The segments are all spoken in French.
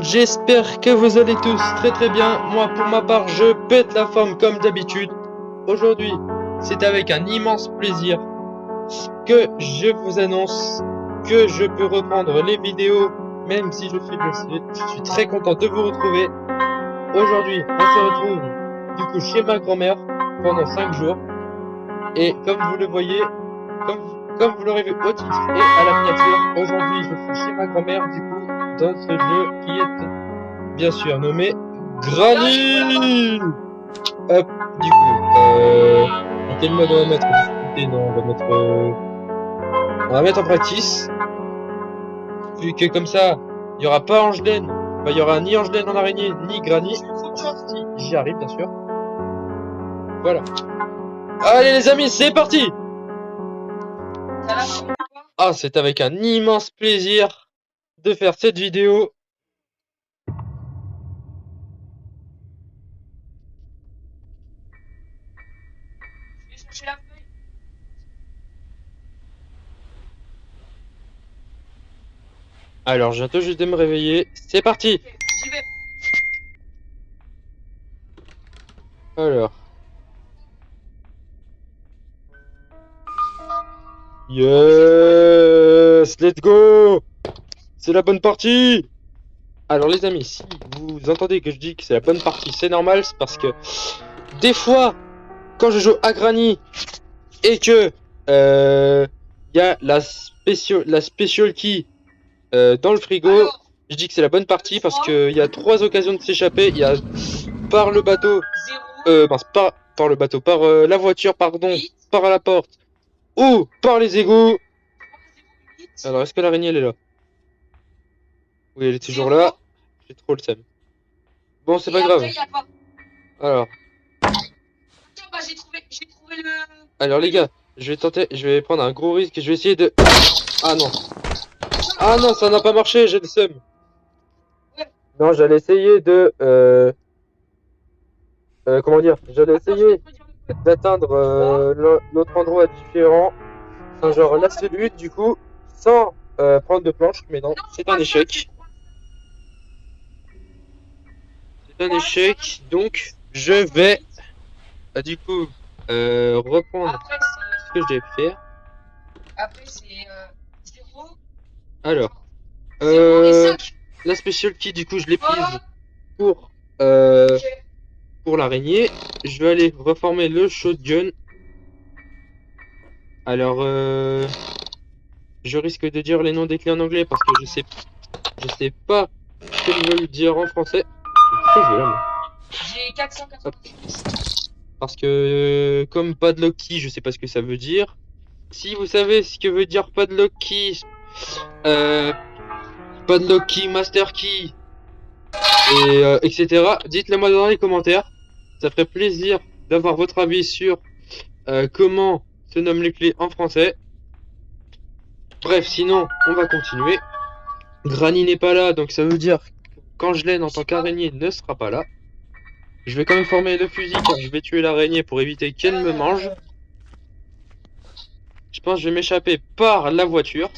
monde, j'espère que vous allez tous très bien. Moi pour ma part, je pète la forme comme d'habitude. Aujourd'hui, c'est avec un immense plaisir que je vous annonce que je peux reprendre les vidéos, même si je suis blessé. Je suis très content de vous retrouver. Aujourd'hui, on se retrouve du coup chez ma grand-mère pendant 5 jours. Et comme vous le voyez, comme vous l'aurez vu au titre et à la miniature, aujourd'hui je suis chez ma grand-mère du coup dans ce jeu qui est bien sûr nommé Granny. Hop, du coup, en quel mode on va mettre difficulté? Non, on va mettre en practice. Vu que comme ça, il y aura pas Angelaine, il y aura ni Angelaine en araignée, ni Granny. Si j'y arrive bien sûr. Voilà. Allez les amis, c'est parti! Ah, c'est avec un immense plaisir de faire cette vidéo. Alors, je viens tout juste de me réveiller. C'est parti! Alors. Yes! Let's go! C'est la bonne partie! Alors les amis, si vous entendez que je dis que c'est la bonne partie, c'est normal, c'est parce que des fois, quand je joue à Granny et que y a la special key dans le frigo, je dis que c'est la bonne partie parce que il y a 3 occasions de s'échapper. Il y a par le bateau, par le bateau, par la voiture, pardon, par la porte ou par les égouts. Alors est-ce que l'araignée elle est là? Oui, elle est toujours là. J'ai trop le seum. Bon, c'est pas grave. Alors. Alors les gars, je vais prendre un gros risque et je vais essayer de... Ah non. Ah non, ça n'a pas marché, j'ai le seum. Non, j'allais essayer de... comment dire? J'allais essayer d'atteindre l'autre endroit différent. Enfin, genre la cellule, du coup, sans prendre de planche. Mais non, c'est un échec. C'est un échec, donc je vais... du coup, reprendre ce que j'ai fait. Après, c'est 0. Alors, la special key, du coup, je l'ai prise pour, pour l'araignée. Je vais aller reformer le shotgun. Alors, je risque de dire les noms des clés en anglais parce que je sais pas ce qu'ils veulent dire en français. J'ai 490. Parce que, comme padlock key, je sais pas ce que ça veut dire. Si vous savez ce que veut dire padlock key, padlock key, master key, et etc. Dites-le moi dans les commentaires. Ça ferait plaisir d'avoir votre avis sur comment se nomment les clés en français. Bref, sinon, on va continuer. Granny n'est pas là, donc ça veut dire qu'Angelaine en tant qu'araignée ne sera pas là. Je vais quand même former le fusil car je vais tuer l'araignée pour éviter qu'elle me mange. Je pense que je vais m'échapper par la voiture.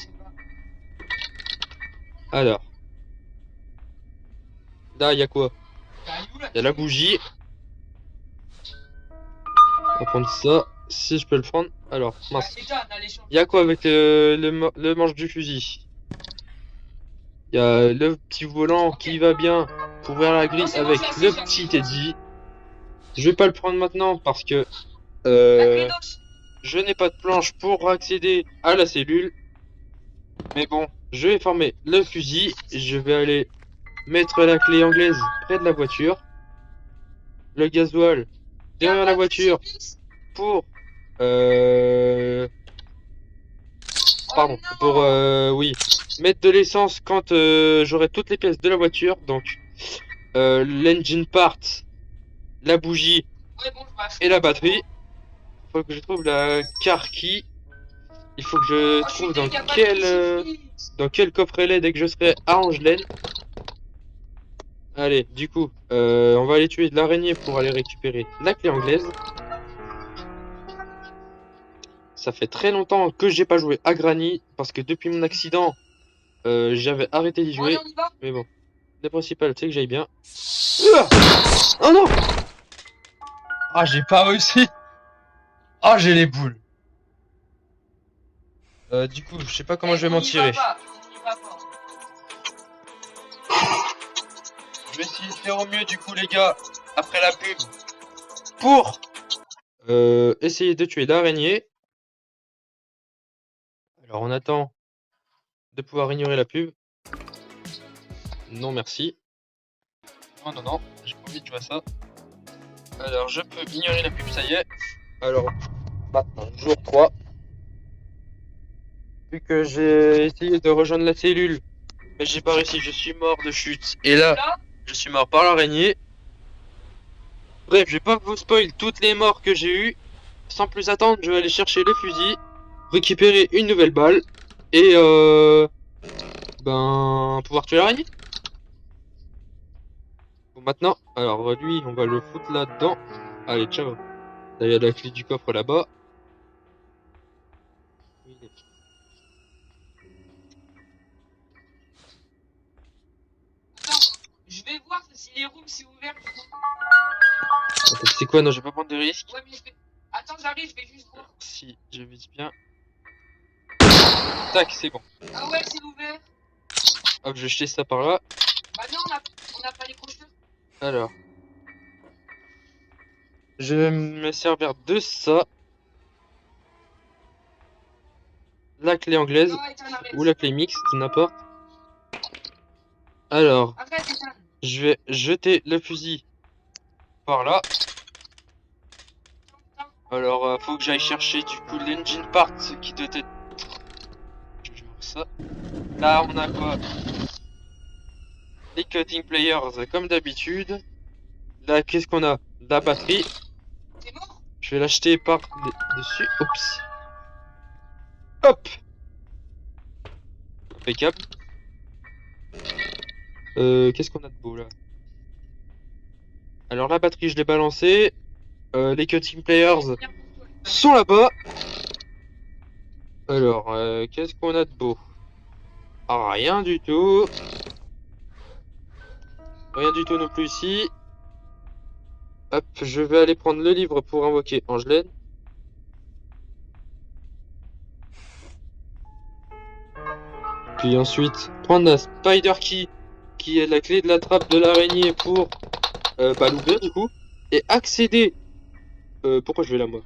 Alors. Là, il y a quoi? Il y a la bougie. On va prendre ça. Si je peux le prendre. Alors, mince. Il y a quoi avec le manche du fusil? Il y a le petit volant qui va bien pour ouvrir la grille avec le petit Teddy. Je vais pas le prendre maintenant parce que je n'ai pas de planche pour accéder à la cellule. Mais bon, je vais former le fusil. Je vais aller mettre la clé anglaise près de la voiture. Le gasoil derrière la voiture pour pardon, pour oui, mettre de l'essence quand j'aurai toutes les pièces de la voiture. Donc l'engine part, la bougie et la batterie. Il faut que je trouve la car key. Il faut que je trouve dans quel coffret elle est dès que je serai à Angelaine. Allez, du coup, on va aller tuer de l'araignée pour aller récupérer la clé anglaise. Ça fait très longtemps que j'ai pas joué à Granny parce que depuis mon accident, j'avais arrêté d'y jouer. Mais bon. Le principal, c'est que j'aille bien. Oh non! Ah, j'ai pas réussi! Ah, j'ai les boules. Du coup, je sais pas comment je vais m'en tirer. Je vais essayer de faire au mieux, du coup, les gars, après la pub, pour essayer de tuer l'araignée. Alors, on attend de pouvoir ignorer la pub. Non, merci. Non, non, non, j'ai pas envie de jouer à ça. Alors, je peux ignorer la pub, ça y est. Alors, maintenant, jour 3. Vu que j'ai essayé de rejoindre la cellule, mais j'ai pas réussi, je suis mort de chute. Et là, je suis mort par l'araignée. Bref, je vais pas vous spoil toutes les morts que j'ai eues. Sans plus attendre, je vais aller chercher le fusil, récupérer une nouvelle balle, et pouvoir tuer l'araignée. Bon, maintenant, alors lui, on va le foutre là-dedans. Allez, ciao. Là, il y a la clé du coffre là-bas. Je vais voir si les rooms c'est ouvert. Attends, c'est quoi? Non, je vais pas prendre de risque. Ouais, mais je vais... Attends, j'arrive, je vais juste voir. Si, je vise bien. Tac, c'est bon. Ah ouais, c'est ouvert. Hop, je vais jeter ça par là. Bah non, on a pas les crochets. Alors. Je vais me servir de ça. La clé anglaise. Ou la clé mixte, n'importe. Alors. Je vais jeter le fusil par là. Alors, faut que j'aille chercher du coup l'engine part qui doit être... Je vais voir ça. Là, on a quoi? Les cutting players comme d'habitude. Là, qu'est-ce qu'on a? La batterie. Je vais l'acheter par dessus. Oups. Hop. Impeccable. Qu'est-ce qu'on a de beau là? Alors la batterie, je l'ai balancée. Les cutting players sont là-bas. Alors, qu'est-ce qu'on a de beau? Ah, rien du tout. Rien du tout non plus ici. Hop, je vais aller prendre le livre pour invoquer Angelaine. Puis ensuite, prendre la Spider Key, qui est la clé de la trappe de l'araignée pour l'ouvrir du coup. Et accéder... pourquoi je vais là moi?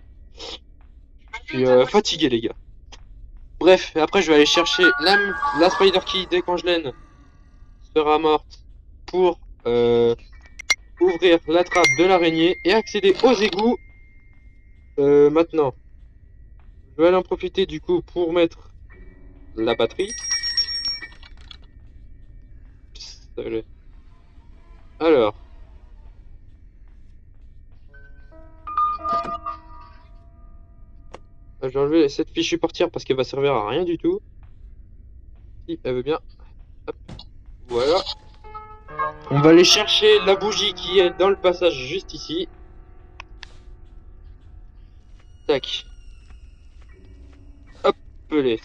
Je suis fatigué les gars. Bref, après je vais aller chercher la Spider Key dès qu'Angelaine sera morte pour ouvrir la trappe de l'araignée et accéder aux égouts. Maintenant, je vais aller en profiter du coup pour mettre la batterie. Alors. Je vais enlever cette fichue portière parce qu'elle va servir à rien du tout. Si elle veut bien. Hop. Voilà. On va aller chercher la bougie qui est dans le passage juste ici. Tac. Hop,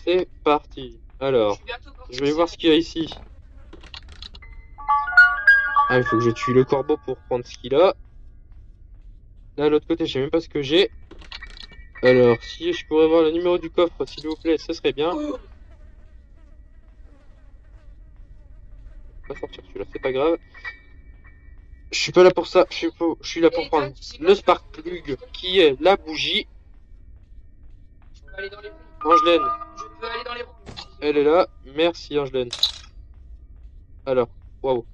c'est parti. Alors, je vais voir ce qu'il y a ici. Ah, il faut que je tue le corbeau pour prendre ce qu'il a. Là, à l'autre côté, je sais même pas ce que j'ai. Alors, si je pourrais avoir le numéro du coffre, s'il vous plaît, ce serait bien. Pas sortir celui-là, c'est pas grave. Je suis pas là pour ça, je suis là pour prendre le spark plug qui est la bougie. Angelaine. Je peux aller dans les rooms. Elle est là, merci Angelaine. Alors, waouh.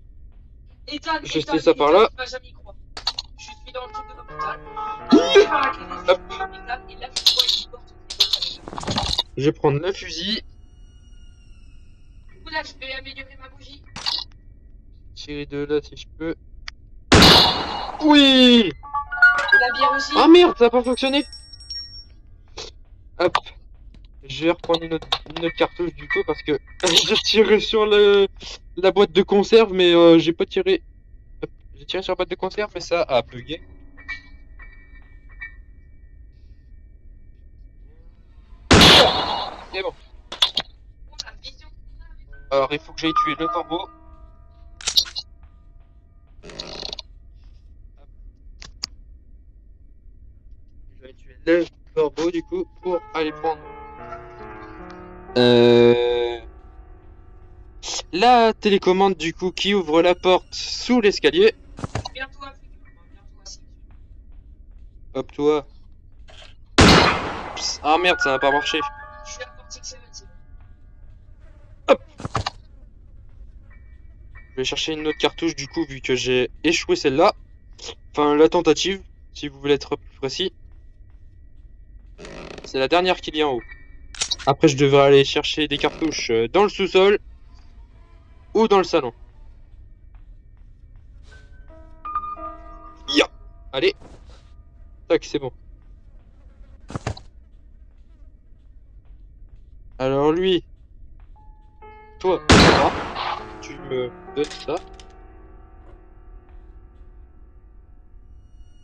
Je sais ça par là. Je suis dans le truc de l'hôpital. Je vais prendre le fusil. Du coup là, je vais améliorer ma bougie. Tirer de là si je peux. Oui! La bière aussi. Ah merde, ça n'a pas fonctionné. Hop. Je vais reprendre une autre cartouche du coup parce que j'ai tiré sur la boîte de conserve mais j'ai pas tiré. Hop. J'ai tiré sur la boîte de conserve mais ça a bugué. C'est bon. Alors il faut que j'aille tuer le corbeau. tuer le corbeau du coup pour aller prendre la télécommande du coup qui ouvre la porte sous l'escalier. Viens-toi, viens-toi, si. Hop toi. Psst, ah merde, ça n'a pas marché. Je suis à la porte 6-7, c'est bon. Je vais chercher une autre cartouche du coup vu que j'ai échoué celle-là. Enfin la tentative, si vous voulez être plus précis. C'est la dernière qu'il y a en haut. Après je devrais aller chercher des cartouches dans le sous-sol ou dans le salon. Ya. Allez. Tac, c'est bon. Alors lui, toi, tu me donnes ça.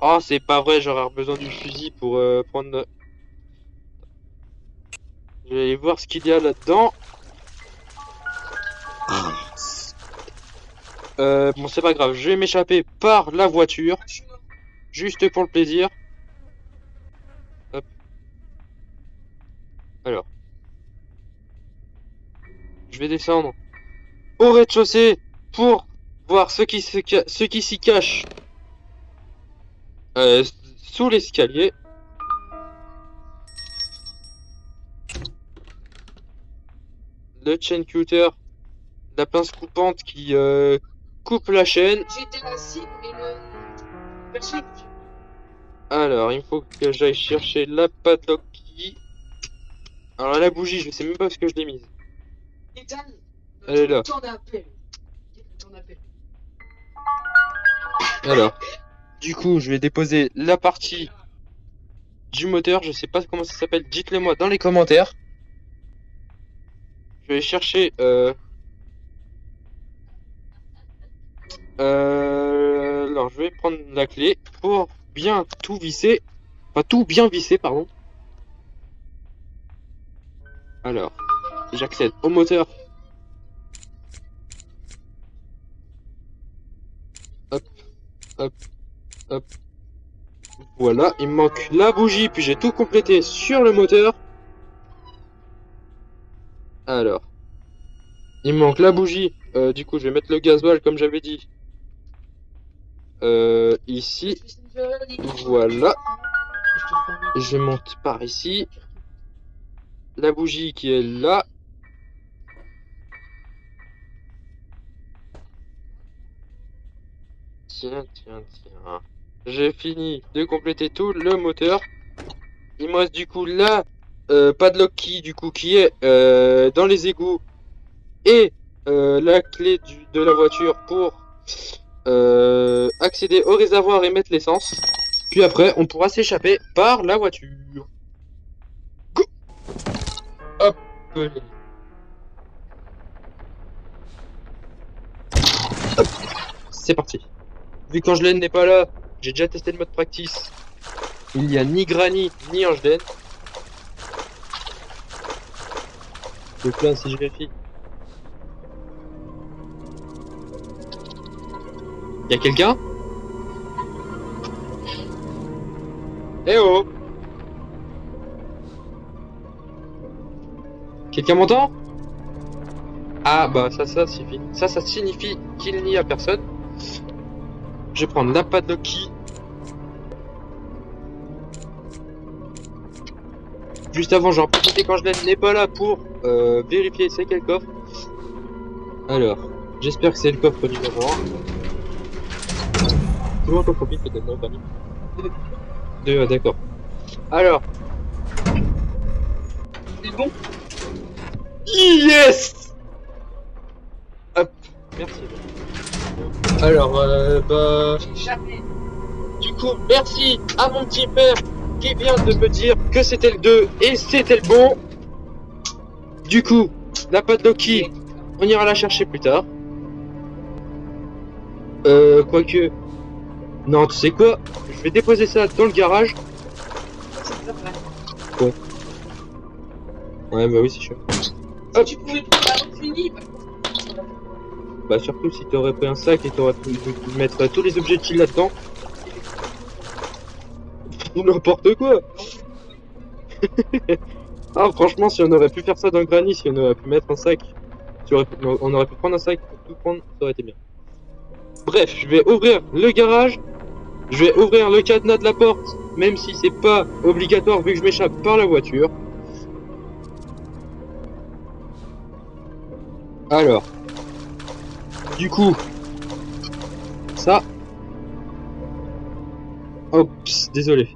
Oh, c'est pas vrai, j'aurais besoin du fusil pour prendre... Je vais aller voir ce qu'il y a là-dedans. Bon, c'est pas grave, je vais m'échapper par la voiture, Je suis mort. juste pour le plaisir. Hop. Alors. Je vais descendre au rez-de-chaussée pour voir ce qui s'y cache sous l'escalier. Le chain cutter, la pince coupante qui coupe la chaîne. J'étais la cible, mais le. Personne. Alors, il faut que j'aille chercher la padlock key. Alors, la bougie, je sais même pas ce que je l'ai mise. Ethan, Elle est là. temps d'appel. Temps d'appel. Alors, du coup, je vais déposer la partie du moteur. Je sais pas comment ça s'appelle. Dites-le moi dans les commentaires. Je vais chercher. Alors, je vais prendre la clé pour bien tout visser. Enfin, tout bien visser, pardon. Alors, j'accède au moteur. Hop, hop, hop. Voilà, il me manque la bougie, puis j'ai tout complété sur le moteur. Alors, il me manque la bougie. Du coup, je vais mettre le gasoil comme j'avais dit. Ici. Voilà. Je monte par ici. La bougie qui est là. Tiens. J'ai fini de compléter tout le moteur. Il me reste du coup la padlock key du coup qui est dans les égouts et la clé de la voiture pour accéder au réservoir et mettre l'essence. Puis après, on pourra s'échapper par la voiture. Go! Hop! Hop. C'est parti. Vu qu'Angelaine n'est pas là, j'ai déjà testé le mode practice. Il n'y a ni Granny ni Angelaine. Donc là, si je vérifie. Y'a quelqu'un? Eh oh! Quelqu'un m'entend? Ah bah ça suffit. Ça signifie qu'il n'y a personne. Je vais prendre la padlock key. Juste avant, j'en profite quand je n'est pas là pour vérifier c'est quel coffre. Alors, j'espère que c'est le coffre numéro 1. Tout le monde en profite peut-être, non, Fanny? 2, d'accord. Alors. C'est bon? Yes! Hop, merci. Alors, bah... Jamais. Du coup, merci à mon petit père qui vient de me dire que c'était le 2 et c'était le bon. Du coup, la padlock key, on ira la chercher plus tard. Quoique... Non, tu sais quoi? Je vais déposer ça dans le garage. C'est pas vrai. Ouais. Ouais, bah oui, c'est sûr. Si tu pouvais prendre la route finie, Bah surtout si t'aurais pris un sac et t'aurais pu mettre tous les objets utiles là-dedans. N'importe quoi. Ah, franchement, si on aurait pu faire ça dans Granny, si on aurait pu mettre un sac, on aurait pu prendre un sac pour tout prendre, ça aurait été bien. Bref, je vais ouvrir le garage, je vais ouvrir le cadenas de la porte, même si c'est pas obligatoire vu que je m'échappe par la voiture. Alors, du coup, ça. Oups, désolé.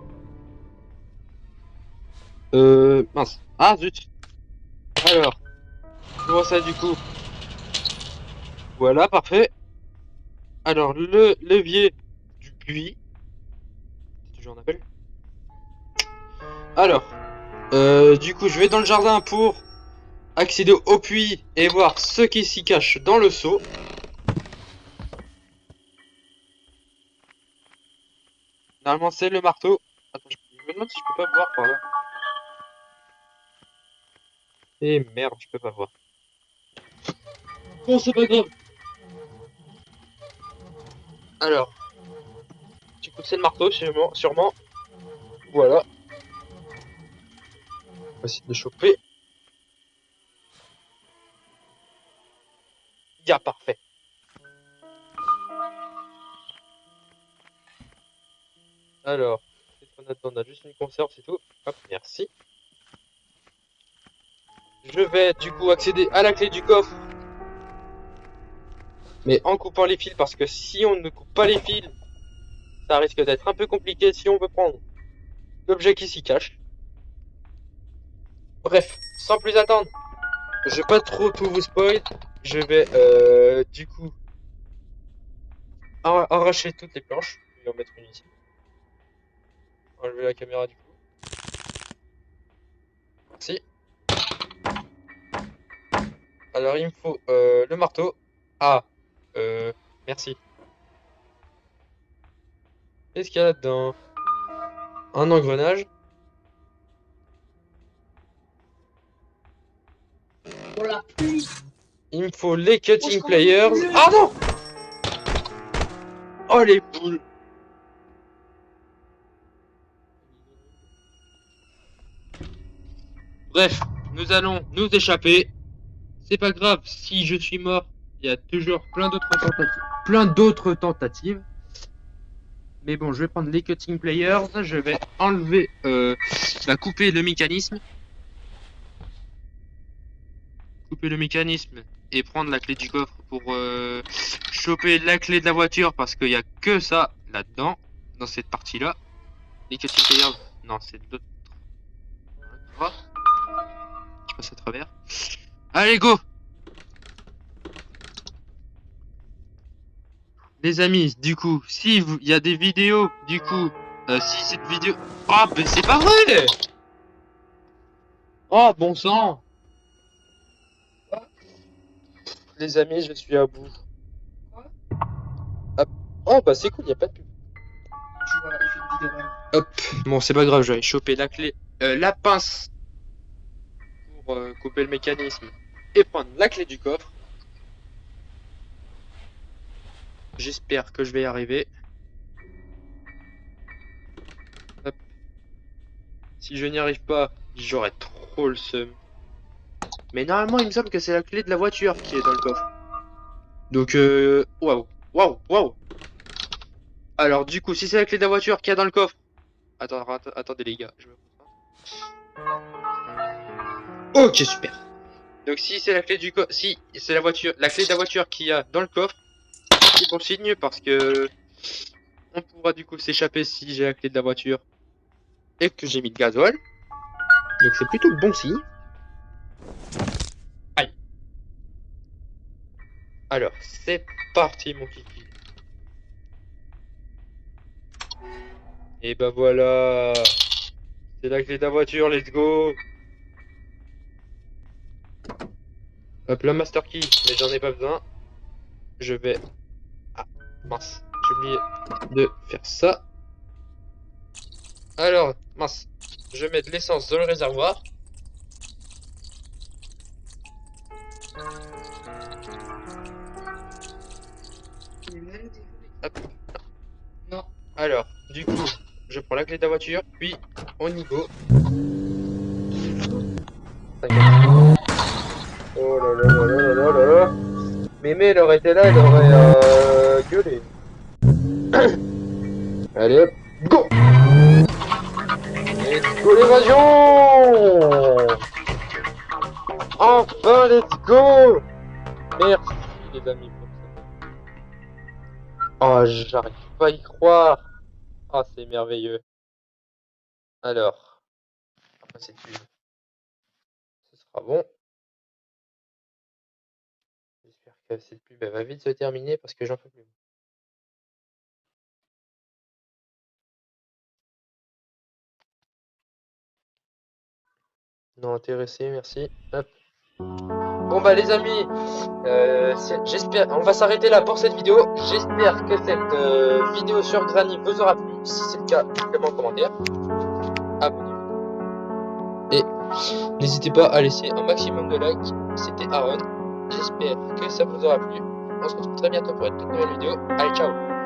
Mince. Ah, zut. Alors, je vois ça du coup. Voilà, parfait. Alors, le levier du puits. J'en appelle. Alors, du coup, je vais dans le jardin pour accéder au puits et voir ce qui s'y cache dans le seau. Normalement, c'est le marteau. Attends, je me demande si je peux pas voir par là. Eh merde, je peux pas voir. Bon, c'est pas grave. Alors, du coup, c'est le marteau, sûrement. Voilà. On va essayer de le choper. Ya, parfait. Alors, qu'est-ce qu'on attend? On a juste une conserve, c'est tout. Hop, merci. Je vais du coup accéder à la clé du coffre. Mais en coupant les fils, parce que si on ne coupe pas les fils, ça risque d'être un peu compliqué si on veut prendre l'objet qui s'y cache. Bref, sans plus attendre, je vais pas trop tout vous spoil. Je vais du coup arracher toutes les planches. Je vais en mettre une ici. Enlever la caméra du coup. Merci. Alors il me faut le marteau. Ah, merci. Qu'est-ce qu'il y a là-dedans? Un engrenage. Pour la pluie. Il me faut les cutting pliers. Ah non! Oh les boules! Bref, nous allons nous échapper. C'est pas grave, si je suis mort, il y a toujours plein d'autres tentatives. Mais bon, je vais prendre les cutting pliers, je vais enlever, couper le mécanisme. Couper le mécanisme et prendre la clé du coffre pour choper la clé de la voiture parce qu'il n'y a que ça là-dedans, dans cette partie-là. Les cutting pliers, non, c'est d'autres. Je passe à travers. Allez, go! Les amis, du coup, si il y a des vidéos, du coup, si cette vidéo... Oh, mais c'est pas vrai! Oh, bon sang! Les amis, je suis à bout. Hop. Oh, bah c'est cool, il a pas de pub. Tu vois, il fait une vidéo. Hop. Bon, c'est pas grave, je vais aller choper la clé, la pince pour couper le mécanisme et prendre la clé du coffre. J'espère que je vais y arriver. Hop. Si je n'y arrive pas, j'aurai trop le seum. Mais normalement, il me semble que c'est la clé de la voiture qui est dans le coffre. Donc, waouh. Alors, du coup, si c'est la clé de la voiture qui est dans le coffre... Attendez les gars, je me concentre. Ok, super. Donc, si c'est la clé du coffre... Si c'est la clé de la voiture qui a dans le coffre, c'est bon signe parce que... On pourra du coup s'échapper si j'ai la clé de la voiture et que j'ai mis de gasoil. Donc, c'est plutôt bon signe. Aïe. Alors, c'est parti, mon kiki. Et bah voilà. C'est la clé de la voiture, let's go. Hop, la master key, mais j'en ai pas besoin. Je vais... Ah, mince. J'ai oublié de faire ça. Alors, mince. Je vais mettre l'essence dans le réservoir. Hop. Non. Alors, du coup, je prends la clé de la voiture, puis on y go. Oh là là là là là là là. Mémé, elle aurait été là, elle aurait gueulé. Allez hop, go! Let's go l'évasion! Enfin, let's go! Merci les amis pour ça. Oh, j'arrive pas à y croire. Ah, c'est merveilleux. Alors, après cette pub, ce sera bon. J'espère que cette pub elle va vite se terminer parce que j'en peux plus. Non intéressé, merci. Hop. Bon bah les amis, j'espère, on va s'arrêter là pour cette vidéo. J'espère que cette vidéo sur Granny vous aura plu. Si c'est le cas, mettez-moi en commentaire. Abonnez-vous. Et n'hésitez pas à laisser un maximum de likes. C'était Aaron. J'espère que ça vous aura plu. On se retrouve très bientôt pour une toute nouvelle vidéo. Allez, ciao!